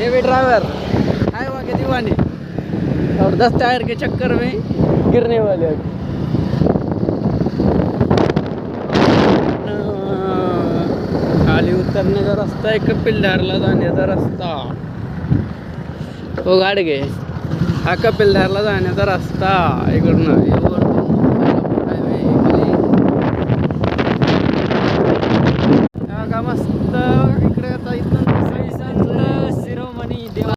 ये भी ड्राइवर आए वहाँ के दीवाने और 10 टायर के चक्कर में गिरने वाले हैं। खाली उतरण्याचा रस्ता आहे, कपिलधारला जाण्याचा रस्ता. हो गाडगे, हा कपिलधारला जाण्याचा रस्ता इकडनं.